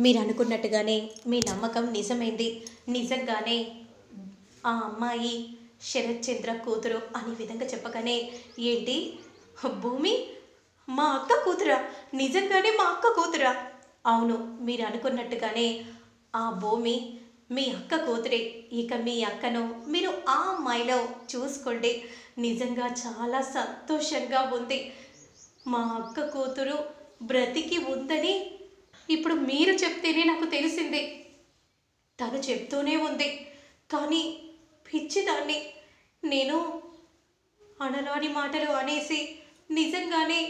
మీరు అనుకున్నట్టుగానే మీ నమ్మకం నిజమైంది. నిజంగానే ఆ అమ్మాయి శరత్ చంద్ర కూతురు అనే విధంగా చెప్పగానే, ఏంటి భూమి మా అక్క కూతురా? నిజంగానే మా అక్క కూతురా? అవును, మీరు అనుకున్నట్టుగానే ఆ భూమి మీ అక్క కూతురే. ఇక మీ అక్కను మీరు ఆ అమ్మాయిలో చూసుకోండి. నిజంగా చాలా సంతోషంగా ఉంది. మా అక్క కూతురు బ్రతికి ఉందని ఇప్పుడు మీరు చెప్తేనే నాకు తెలిసింది. తను చెప్తూనే ఉంది. కానీ పిచ్చిదాన్ని నేను అనరాని మాటలు అనేసి నిజంగానే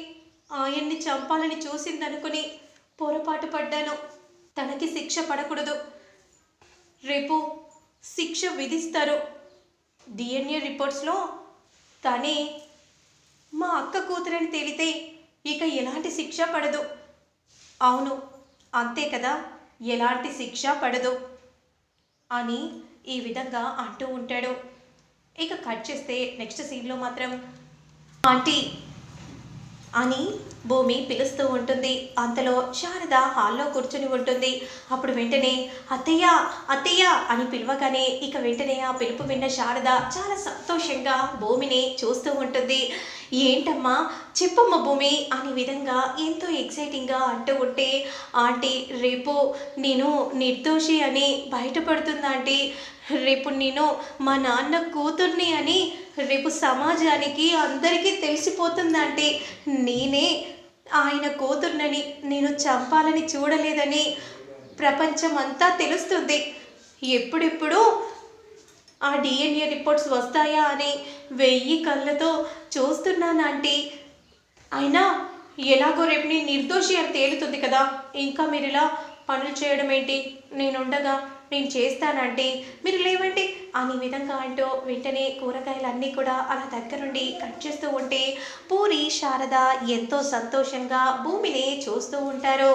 ఆయన్ని చంపాలని చూసిందనుకుని పొరపాటు పడ్డాను. తనకి శిక్ష పడకూడదు. రేపు శిక్ష విధిస్తారు. డిఎన్ఏ రిపోర్ట్స్లో తనే మా అక్క కూతురని తేలితే ఇక ఎలాంటి శిక్ష పడదు. అవును, అంతే కదా, ఎలాంటి శిక్ష పడదు అని ఈ విధంగా అంటూ ఉంటాడు. ఇక కట్ చేస్తే నెక్స్ట్ సీన్లో మాత్రం ఆంటీ అని భూమి పిలుస్తూ ఉంటుంది. అంతలో శారద హాల్లో కూర్చుని ఉంటుంది. అప్పుడు వెంటనే అత్తయ్య అత్తయ్య అని పిలవగానే ఇక వెంటనే ఆ పిలుపు విన్న శారద చాలా సంతోషంగా భూమిని చూస్తూ ఉంటుంది. ఏంటమ్మా చెప్పమ్మ భూమి అనే విధంగా ఎంతో ఎక్సైటింగ్గా అంటూ ఉంటే, ఆంటీ రేపు నేను నిర్దోషి అని బయటపడుతుందా ఆంటీ? రేపు నేను మా నాన్న కూతుర్ని అని రేపు సమాజానికి అందరికీ తెలిసిపోతుందంటే నేనే ఆయన కూతుర్నని, నేను చంపాలని చూడలేదని ప్రపంచం అంతా తెలుస్తుంది. ఎప్పుడెప్పుడు ఆ డిఎన్ఏ రిపోర్ట్స్ వస్తాయా అని 1000 కళ్ళతో చూస్తున్నాను ఆంటీ. అయినా ఎలాగో రేపు నేను నిర్దోషి అని తేలుతుంది కదా, ఇంకా మీరు ఇలా పనులు చేయడం ఏంటి? నేనుండగా నేను చేస్తానంటే మీరు లేవండి అనే విధంగా అంటూ వెంటనే కూరగాయలన్నీ కూడా అలా దగ్గరుండి కట్ చేస్తూ ఉంటే పూరి శారద ఎంతో సంతోషంగా భూమిని చూస్తూ ఉంటారు.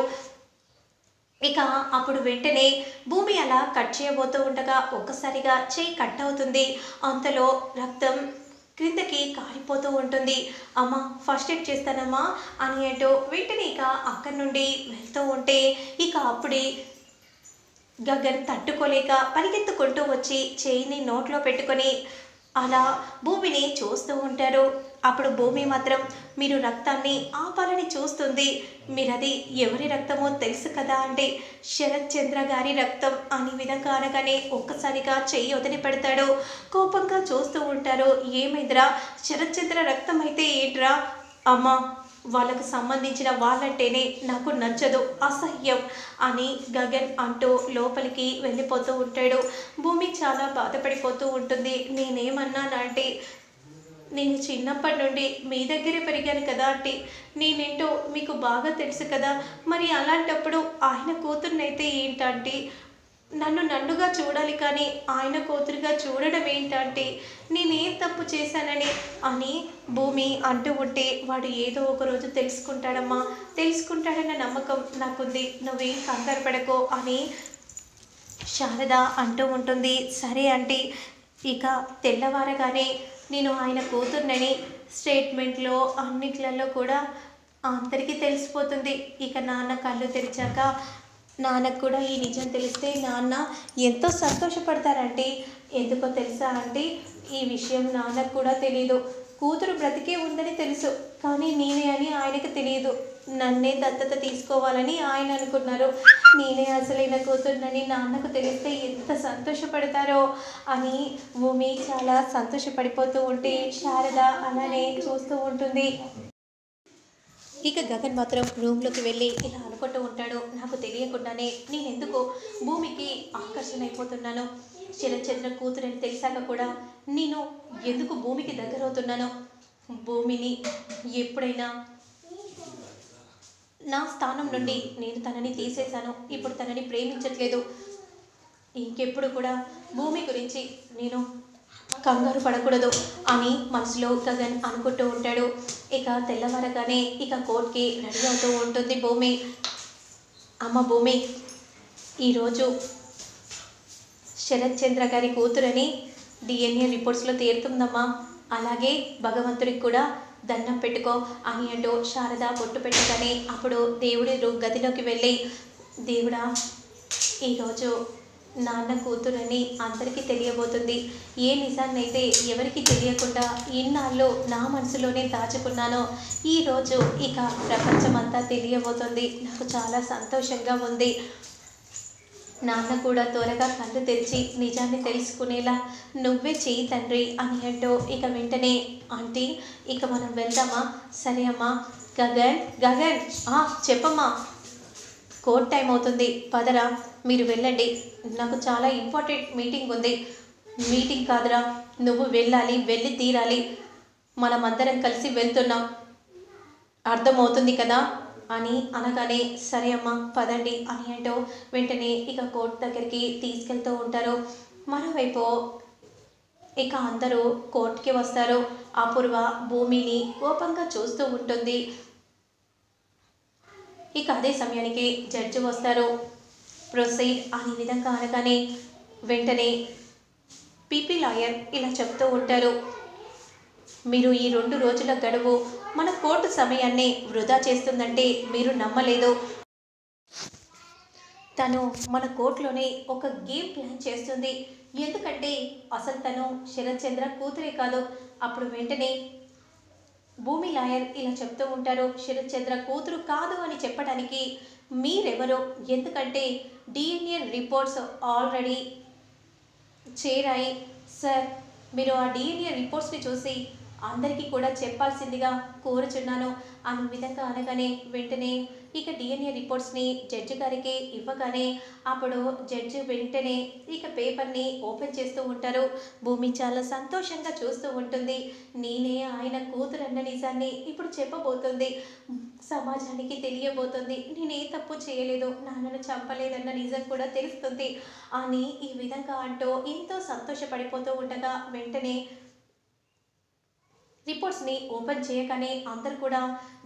ఇక అప్పుడు వెంటనే భూమి అలా కట్ చేయబోతూ ఉండగా ఒక్కసారిగా చేయి కట్ అవుతుంది. అంతలో రక్తం క్రిందకి కారిపోతూ ఉంటుంది. అమ్మ ఫస్ట్ ఎయిడ్ చేస్తానమ్మా అని అంటూ వెంటనే ఇక అక్కడి నుండి వెళ్తూ ఉంటే ఇక అప్పుడే గగన్ తట్టుకోలేక పరిగెత్తుకుంటూ వచ్చి చేయిని నోట్లో పెట్టుకొని అలా భూమిని చూస్తూ ఉంటారు. అప్పుడు భూమి మాత్రం మీరు రక్తాన్ని ఆపాలని చూస్తుంది. మీరది ఎవరి రక్తమో తెలుసు కదా అంటే శరత్ చంద్ర గారి రక్తం అనే విధంగా అనగానే ఒక్కసారిగా చెయ్యి వదిలి పెడతాడు. కోపంగా చూస్తూ ఉంటారు. ఏమైందిరా, శరత్ చంద్ర రక్తం అయితే ఏంట్రా? అమ్మ వాళ్ళకు సంబంధించిన వాళ్ళంటేనే నాకు నచ్చదు, అసహ్యం అని గగన్ అంటూ లోపలికి వెళ్ళిపోతూ ఉంటాడు. భూమి చాలా బాధపడిపోతూ ఉంటుంది. నేనేమన్నానంటే నేను చిన్నప్పటి నుండి మీ దగ్గరే పెరిగాను కదా అంటే నేనేంటో మీకు బాగా తెలుసు కదా, మరి అలాంటప్పుడు ఆయన కూతుర్నైతే ఏంటంటే నన్ను నన్నుగా చూడాలి కానీ ఆయన కూతురుగా చూడడం ఏంటంటే నేనేం తప్పు చేశానని అని భూమి అంటూ ఉంటే వాడు ఏదో ఒక రోజు తెలుసుకుంటాడమ్మా, తెలుసుకుంటాడన్న నమ్మకం నాకుంది, నువ్వేం కంగారు పడకో అని శారద అంటూ ఉంటుంది. సరే అంటే ఇక తెల్లవారగానే నేను ఆయన కూతుర్నని స్టేట్మెంట్లో అన్నిట్లలో కూడా అందరికీ తెలిసిపోతుంది. ఇక నాన్న కళ్ళు తెరిచాక నాన్నకు కూడా ఈ నిజం తెలిస్తే నాన్న ఎంతో సంతోషపడతారంటే ఎందుకో తెలుసా అంటే ఈ విషయం నాన్నకు కూడా తెలియదు. కూతురు బ్రతికే ఉందని తెలుసు కానీ నేనే అని ఆయనకు తెలియదు. నన్నే దత్తత తీసుకోవాలని ఆయన అనుకున్నారు. నేనే అసలైన కూతురునని నాన్నకు తెలిస్తే ఎంత సంతోషపడతారో అని భూమి చాలా సంతోషపడిపోతూ ఉంటే శారద అలానే చూస్తూ ఉంటుంది. ఇక గగన్ మాత్రం రూమ్లోకి వెళ్ళి ఇలా అనుకుంటూ ఉంటాడు. నాకు తెలియకుండానే నేను ఎందుకో భూమికి ఆకర్షణ అయిపోతున్నాను. శరత్చంద్ర కూతురని తెలిసాక కూడా నేను ఎందుకు భూమికి దగ్గరవుతున్నాను. భూమిని ఎప్పుడైనా నా స్థానం నుండి నేను తనని తీసేశాను. ఇప్పుడు తనని ప్రేమించట్లేదు. ఇంకెప్పుడు కూడా భూమి గురించి నేను కంగారు పడకూడదు అని మనసులో గగన్ అనుకుంటూ ఉంటాడు. ఇక తెల్లవారగానే ఇక కోర్టుకి రెడీ అవుతూ ఉంటుంది భూమి. అమ్మ భూమి, ఈరోజు శరత్ చంద్ర గారి కూతురని డిఎన్ఏ రిపోర్ట్స్లో తేరుతుందమ్మా, అలాగే భగవంతుడికి కూడా దండం పెట్టుకో అని అంటూ శారద బొట్టు పెట్టగానే అప్పుడు దేవుడి గదిలోకి వెళ్ళి దేవుడా, ఈరోజు నాన్న కూతురని అందరికీ తెలియబోతుంది. ఏ నిజాన్నైతే ఎవరికి తెలియకుండా ఇన్నాళ్ళు నా మనసులోనే దాచుకున్నానో ఈరోజు ఇక ప్రపంచమంతా తెలియబోతుంది. నాకు చాలా సంతోషంగా ఉంది. నాన్న కూడా త్వరగా కళ్ళు తెరిచి నిజాన్ని తెలుసుకునేలా నువ్వే చెయ్యి తండ్రి అని అంటూ ఇక వెంటనే ఆంటీ ఇక మనం వెళ్దామా? సరే అమ్మా. గగన్ గగన్ చెప్పమ్మా. కోర్ట్ టైం అవుతుంది, పదరా. మీరు వెళ్ళండి, నాకు చాలా ఇంపార్టెంట్ మీటింగ్ ఉంది. మీటింగ్ కాదురా, నువ్వు వెళ్ళాలి, వెళ్ళి తీరాలి. మనమందరం కలిసి వెళ్తున్నాం, అర్థమవుతుంది కదా అని అనగానే సరే అమ్మ పదండి అని అంటూ వెంటనే ఇక కోర్టు దగ్గరికి తీసుకెళ్తూ ఉంటారు. మరోవైపు ఇక అందరూ కోర్టుకి వస్తారు. అపూర్వ భూమిని కోపంగా చూస్తూ ఉంటుంది. ఇక అదే సమయానికి జడ్జి వస్తారు. ప్రొసీడ్ అనే విధంగా అనగానే వెంటనే పీపీ లాయర్ ఇలా చెప్తూ ఉంటారు, మీరు ఈ 2 రోజుల గడువు మన కోర్టు సమయాన్ని వృధా చేస్తుందంటే మీరు నమ్మలేదు. తను మన కోర్టులోనే ఒక గేమ్ ప్లాన్ చేస్తుంది. ఎందుకంటే అసలు తను శరత్ చంద్ర కూతురే కాదు. అప్పుడు వెంటనే భూమి లాయర్ ఇలా చెప్తూ ఉంటారు, శరత్ చంద్ర కూతురు కాదు అని చెప్పడానికి మీరెవరు? ఎందుకంటే డిఎన్ఏ రిపోర్ట్స్ ఆల్రెడీ చేరాయి సార్. మీరు ఆ డిఎన్ఏ రిపోర్ట్స్ని చూసి అందరికీ కూడా చెప్పాల్సిందిగా కోరుచున్నాను అనే విధంగా అనగానే వెంటనే ఇక డిఎన్ఏ రిపోర్ట్స్ని జడ్జి గారికి ఇవ్వగానే అప్పుడు జడ్జి వెంటనే ఇక పేపర్ని ఓపెన్ చేస్తూ ఉంటారు. భూమి చాలా సంతోషంగా చూస్తూ ఉంటుంది. నేనే ఆయన కూతురన్న నిజాన్ని ఇప్పుడు చెప్పబోతుంది, సమాజానికి తెలియబోతుంది. నేనే తప్పు చేయలేదు, నాన్నను చంపలేదన్న నిజం కూడా తెలుస్తుంది అని ఈ విధంగా అంటూ ఎంతో సంతోషపడిపోతూ ఉండగా వెంటనే రిపోర్ట్స్ని ఓపెన్ చేయగానే అందరూ కూడా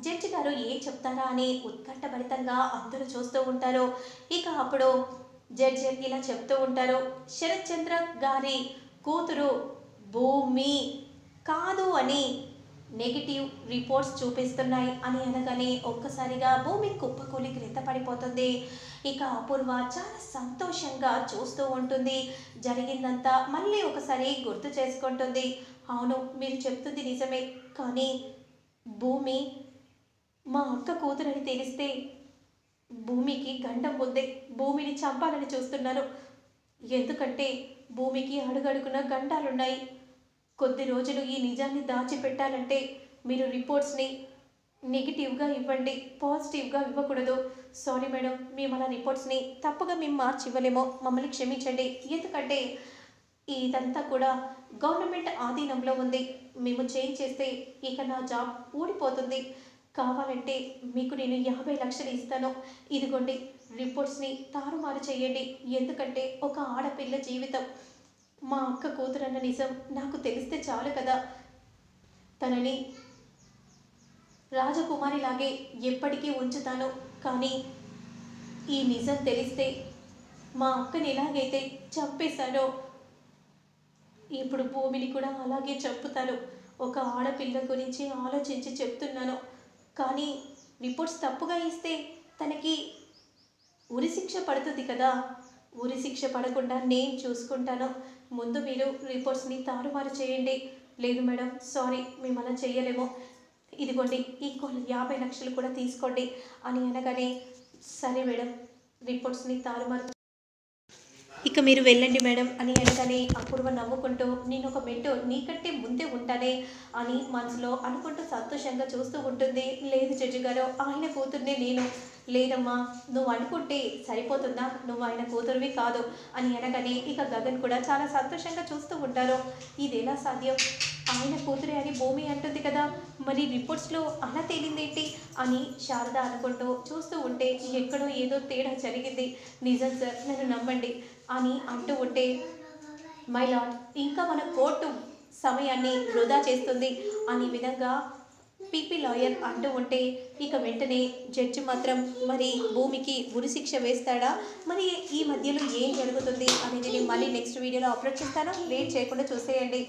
జడ్జి గారు ఏం చెప్తారా అని ఉత్కంఠభరితంగా అందరూ చూస్తూ ఉంటారు. ఇక అప్పుడు జడ్జి ఇలా చెప్తూ ఉంటారు, శరత్ చంద్ర గారి కూతురు భూమి కాదు అని నెగిటివ్ రిపోర్ట్స్ చూపిస్తున్నాయి అని అనగానే ఒక్కసారిగా భూమి కుప్పకూలి క్రింద పడిపోతుంది. ఇక అపూర్వ చాలా సంతోషంగా చూస్తూ ఉంటుంది. జరిగిందంతా మళ్ళీ ఒకసారి గుర్తు చేసుకుంటుంది. అవును, మీరు చెప్తుంది నిజమే, కానీ భూమి మా అక్క కూతురని తెలిస్తే భూమికి గండం ఉంది. భూమిని చంపాలని చూస్తున్నారు. ఎందుకంటే భూమికి అడుగడుగున గండాలున్నాయి. కొద్ది రోజులు ఈ నిజాన్ని దాచిపెట్టాలంటే మీరు రిపోర్ట్స్ని నెగిటివ్గా ఇవ్వండి, పాజిటివ్గా ఇవ్వకూడదు. సారీ మేడం, మేము అలా రిపోర్ట్స్ని తప్పుగా మేము మార్చి ఇవ్వలేమో, మమ్మల్ని క్షమించండి. ఎందుకంటే ఇదంతా కూడా గవర్నమెంట్ ఆధీనంలో ఉంది. మేము చేంజ్ చేస్తే ఇక నా జాబ్ ఊడిపోతుంది. కావాలంటే మీకు నేను 50 లక్షలు ఇస్తాను. ఇదిగోండి, రిపోర్ట్స్ని తారుమారు చేయండి. ఎందుకంటే ఒక ఆడపిల్ల జీవితం, మా అక్క కూతురన్న నిజం నాకు తెలిస్తే చాలు కదా. తనని రాజకుమారిలాగే ఎప్పటికీ ఉంచుతాను. కానీ ఈ నిజం తెలిస్తే మా అక్కని ఎలాగైతే చంపేశానో ఇప్పుడు భూమిని కూడా అలాగే చంపుతాను. ఒక ఆడపిల్ల గురించి ఆలోచించి చెప్తున్నాను. కానీ రిపోర్ట్స్ తప్పుగా ఇస్తే తనకి ఉరిశిక్ష పడుతుంది కదా. ఉరిశిక్ష పడకుండా నేను చూసుకుంటాను. ముందు మీరు రిపోర్ట్స్ని తారుమారు చేయండి. లేదు మేడం, సారీ, మేము అలా చేయలేము. ఇదిగోండి, ఈ 50 లక్షలు కూడా తీసుకోండి అని అనగానే సరే మేడం, రిపోర్ట్స్ని తారుమారు ఇక మీరు వెళ్ళండి మేడం అని అనగానే అపూర్వ నవ్వుకుంటూ నేను ఒక మెట్టు నీకంటే ముందే ఉంటానే అని మనసులో అనుకుంటూ సంతోషంగా చూస్తూ ఉంటుంది. లేదు జడ్జి గారు, ఆయన కూతుర్నే నేను. లేదమ్మా, నువ్వు అనుకుంటే సరిపోతుందా? నువ్వు ఆయన కూతురువి కాదు అని అనగానే ఇక గగన్ కూడా చాలా సంతోషంగా చూస్తూ ఉంటారు. ఇది ఎలా సాధ్యం? ఆయన కూతురే అని భూమి అంటుంది కదా, మరి రిపోర్ట్స్లో అలా తేలిందేంటి అని శారద అనుకుంటూ చూస్తూ ఉంటే ఎక్కడో ఏదో తేడా జరిగింది. నిజం సార్, నన్ను నమ్మండి అని అంటూ ఉంటే మై లార్డ్, ఇంకా మన కోర్టు సమయాన్ని వృధా చేస్తుంది అనే విధంగా పీపీ లాయర్ అంటూ ఉంటే ఇక వెంటనే జడ్జి మాత్రం మరి భూమికి ఉరిశిక్ష వేస్తాడా, మరి ఈ మధ్యలో ఏం జరుగుతుంది అనేది నేను మళ్ళీ నెక్స్ట్ వీడియోలో అప్లోడ్ చేస్తాను. లేట్ చేయకుండా చూసేయండి.